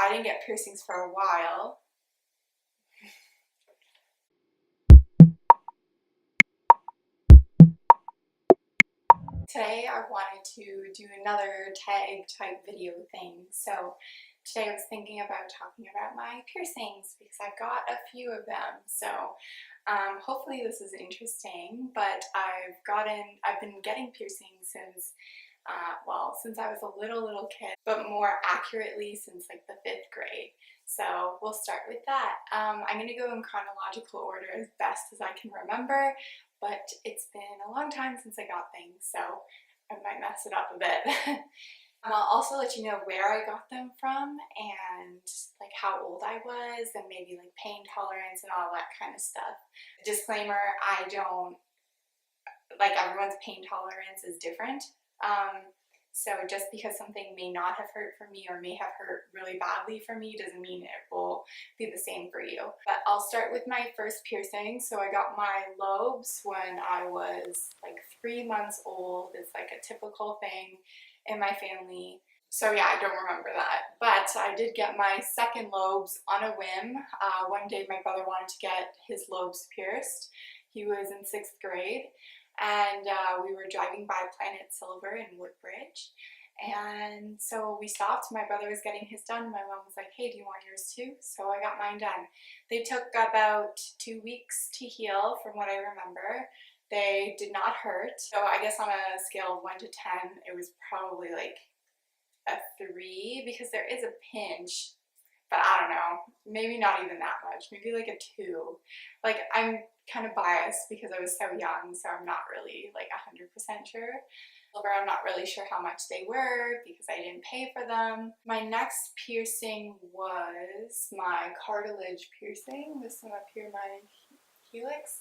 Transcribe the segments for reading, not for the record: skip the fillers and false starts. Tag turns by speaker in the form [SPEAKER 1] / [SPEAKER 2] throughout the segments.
[SPEAKER 1] I didn't get piercings for a while. Today I wanted to do another tag type video thing. So today I was thinking about talking about my piercings because I've got a few of them. So hopefully this is interesting, but I've been getting piercings since since I was a little kid, but more accurately since like the 5th grade. So we'll start with that. I'm going to go in chronological order as best as I can remember, but it's been a long time since I got things, so I might mess it up a bit. I'll also let you know where I got them from and like how old I was and maybe like pain tolerance and all that kind of stuff. Disclaimer, I don't, like everyone's pain tolerance is different. So just because something may not have hurt for me or may have hurt really badly for me doesn't mean it will be the same for you. But I'll start with my first piercing. So I got my lobes when I was like 3 months old. It's like a typical thing in my family. So yeah, I don't remember that. But I did get my second lobes on a whim. One day my brother wanted to get his lobes pierced. He was in 6th grade. And we were driving by Planet Silver in Woodbridge, and so we stopped. My brother was getting his done. My mom was like, hey, do you want yours too? So I got mine done. They took about 2 weeks to heal from what I remember. They did not hurt. So I guess on a scale of 1 to 10, it was probably like a 3 because there is a pinch. But I don't know, maybe not even that much, maybe like a 2. Like I'm kind of biased because I was so young, so I'm not really like 100% sure. I'm not really sure how much they were because I didn't pay for them. My next piercing was my cartilage piercing, this one up here, my helix.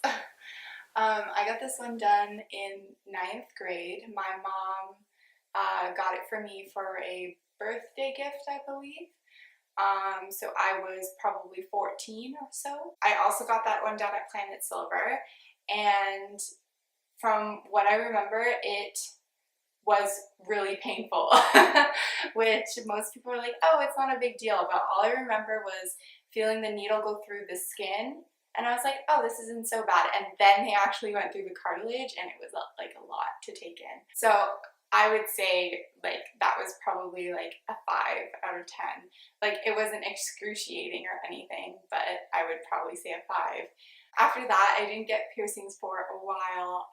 [SPEAKER 1] I got this one done in 9th grade. My mom got it for me for a birthday gift, I believe. So I was probably 14 or so. I also got that one done at Planet Silver, and from what I remember, it was really painful, which most people are like, oh, it's not a big deal, but all I remember was feeling the needle go through the skin, and I was like, oh, this isn't so bad, and then they actually went through the cartilage, and it was like a lot to take in. So I would say like that was probably like a 5 out of 10. Like it wasn't excruciating or anything, but I would probably say a 5. After that, I didn't get piercings for a while.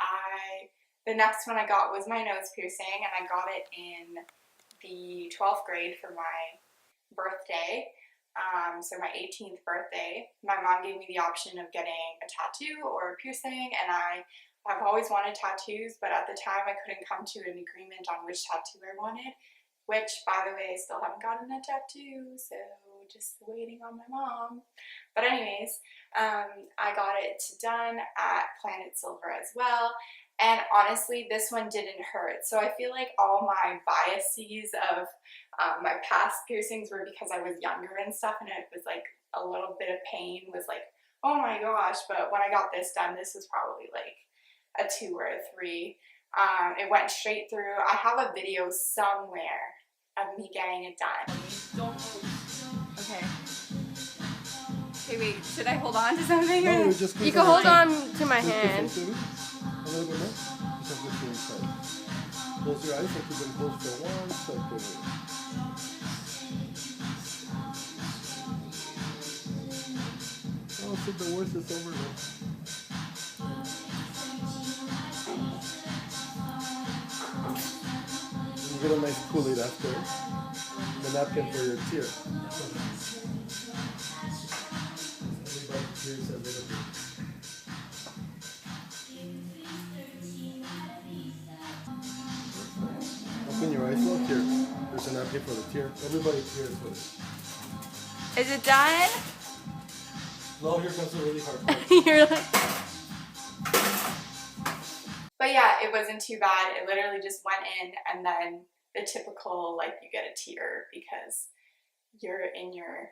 [SPEAKER 1] The next one I got was my nose piercing, and I got it in the 12th grade for my birthday. So my 18th birthday. My mom gave me the option of getting a tattoo or a piercing, and I've always wanted tattoos, but at the time I couldn't come to an agreement on which tattoo I wanted, which, by the way, I still haven't gotten a tattoo, so just waiting on my mom. But anyways, I got it done at Planet Silver as well, and honestly, this one didn't hurt. So I feel like all my biases of my past piercings were because I was younger and stuff, and it was like a little bit of pain was like, oh my gosh, but when I got this done, this was probably like a 2 or a 3. It went straight through. I have a video somewhere of me getting it done. Okay. Okay, wait, should I hold on to something?
[SPEAKER 2] No, just
[SPEAKER 3] you can hold on to my hand.
[SPEAKER 2] A little bit more. Just have to inside. Close your eyes and keep them closed for 1 second. Oh, I think the worst is over now. You get a nice Kool-Aid after. The napkin for your tear. Everybody tears a little bit. Open your eyes, look here. There's a napkin for the tear. Everybody tears with it.
[SPEAKER 1] Is it done?
[SPEAKER 2] No, here comes a really hard part.
[SPEAKER 1] You're like... But yeah, it wasn't too bad. It literally just went in, and then the typical, like, you get a tear because you're in your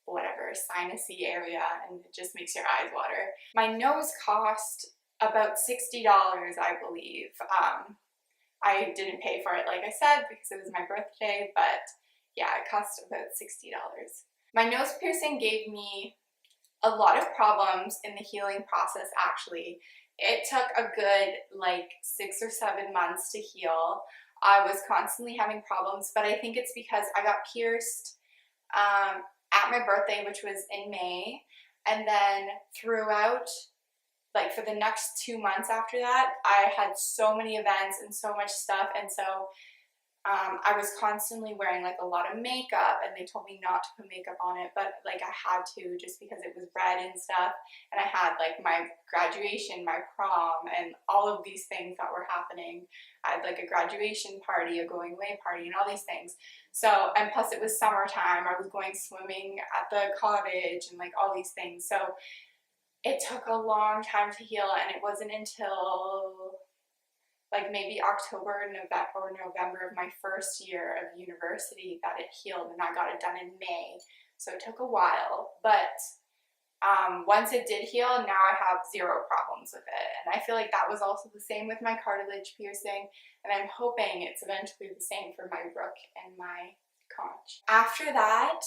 [SPEAKER 1] whatever sinusy area and it just makes your eyes water. My nose cost about $60, I believe. I didn't pay for it, like I said, because it was my birthday, but yeah, it cost about $60. My nose piercing gave me a lot of problems in the healing process actually. It took a good like 6 or 7 months to heal. I was constantly having problems, but I think it's because I got pierced at my birthday, which was in May, and then throughout, like for the next 2 months after that, I had so many events and so much stuff, and so I was constantly wearing like a lot of makeup, and they told me not to put makeup on it, but like I had to just because it was red and stuff, and I had like my graduation, my prom, and all of these things that were happening. I had like a graduation party, a going away party, and all these things. So, and plus it was summertime, I was going swimming at the cottage and like all these things. So it took a long time to heal, and it wasn't until like maybe October or November of my first year of university that it healed, and I got it done in May. So it took a while, but once it did heal, now I have zero problems with it. And I feel like that was also the same with my cartilage piercing, and I'm hoping it's eventually the same for my Rook and my Conch. After that,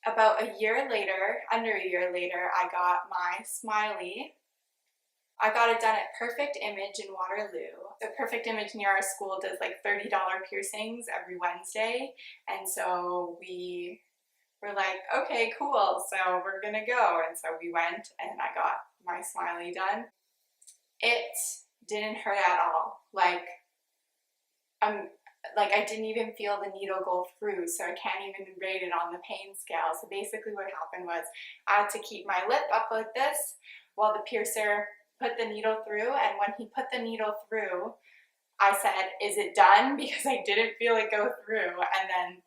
[SPEAKER 1] about a year later, under a year later, I got my Smiley. I got it done at Perfect Image in Waterloo. The Perfect Image near our school does like $30 piercings every Wednesday, and so we were like, okay, cool, so we're gonna go. And so we went and I got my Smiley done. It didn't hurt at all. Like I didn't even feel the needle go through, so I can't even rate it on the pain scale. So basically what happened was I had to keep my lip up like this while the piercer put the needle through, and when he put the needle through, I said, is it done? Because I didn't feel it go through, and then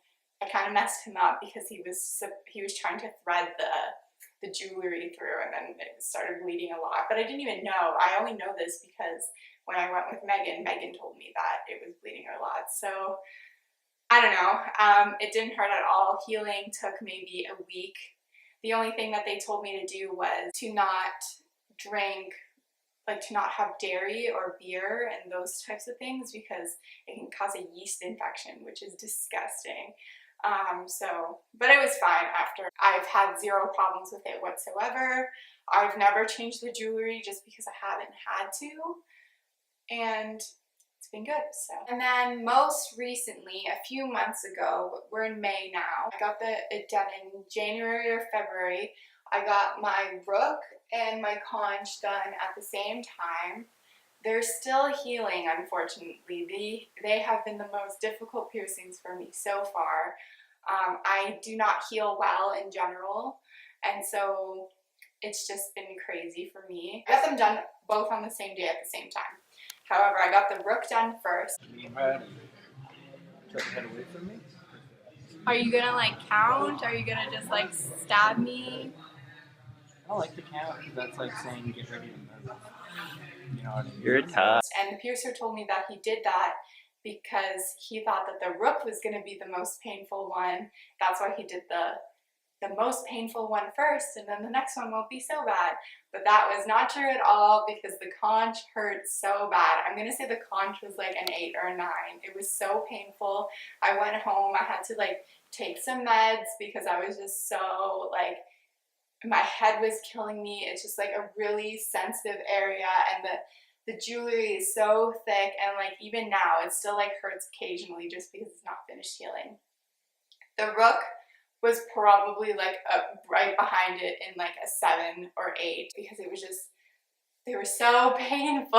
[SPEAKER 1] I kind of messed him up because he was trying to thread the jewelry through, and then it started bleeding a lot. But I didn't even know. I only know this because when I went with Megan told me that it was bleeding a lot. So I don't know. It didn't hurt at all. Healing took maybe a week. The only thing that they told me to do was to not drink, like to not have dairy or beer and those types of things because it can cause a yeast infection, which is disgusting. But it was fine after. I've had zero problems with it whatsoever. I've never changed the jewelry just because I haven't had to, and it's been good. So, and then most recently, a few months ago, we're in May now, I got it done in January or February. I got my Rook and my Conch done at the same time. They're still healing, unfortunately. They have been the most difficult piercings for me so far. I do not heal well in general, and so it's just been crazy for me. I got them done both on the same day at the same time. However, I got the Rook done first.
[SPEAKER 2] Head away from me.
[SPEAKER 3] Are you gonna like count? Are you gonna just like stab me?
[SPEAKER 4] I don't like to count because that's like saying get ready to move. You know what I mean?
[SPEAKER 5] You're tough.
[SPEAKER 1] And the piercer told me that he did that because he thought that the Rook was going to be the most painful one. That's why he did the most painful one first, and then the next one won't be so bad. But that was not true at all because the Conch hurt so bad. I'm going to say the Conch was like an 8 or a 9. It was so painful. I went home, I had to like take some meds because I was just so like, my head was killing me. It's just like a really sensitive area, and the jewelry is so thick, and like even now it still like hurts occasionally just because it's not finished healing. The Rook was probably like right behind it in like a 7 or 8 because it was just, they were so painful.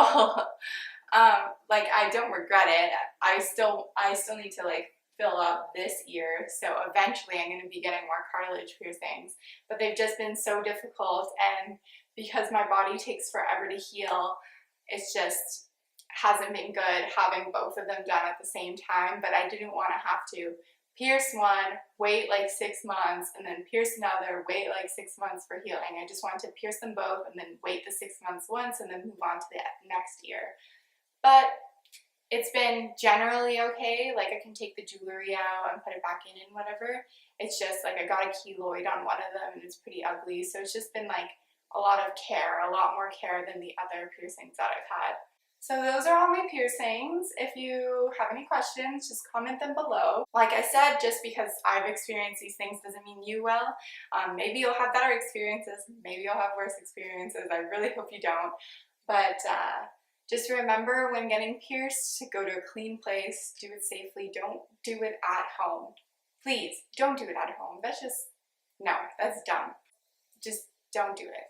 [SPEAKER 1] Like I don't regret it. I still need to like fill up this ear, so eventually I'm going to be getting more cartilage piercings, but they've just been so difficult, and because my body takes forever to heal, it's just hasn't been good having both of them done at the same time. But I didn't want to have to pierce one, wait like 6 months, and then pierce another, wait like 6 months for healing. I just wanted to pierce them both and then wait the 6 months once and then move on to the next ear. But it's been generally okay. Like I can take the jewelry out and put it back in and whatever. It's just like I got a keloid on one of them and it's pretty ugly. So it's just been like a lot of care, a lot more care than the other piercings that I've had. So those are all my piercings. If you have any questions, just comment them below. Like I said, just because I've experienced these things doesn't mean you will. Maybe you'll have better experiences, maybe you'll have worse experiences. I really hope you don't. But just remember when getting pierced to go to a clean place, do it safely, don't do it at home. Please, don't do it at home. That's just, no, that's dumb. Just don't do it.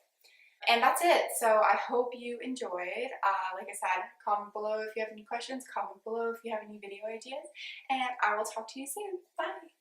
[SPEAKER 1] And that's it. So I hope you enjoyed. Like I said, comment below if you have any questions, comment below if you have any video ideas, and I will talk to you soon. Bye!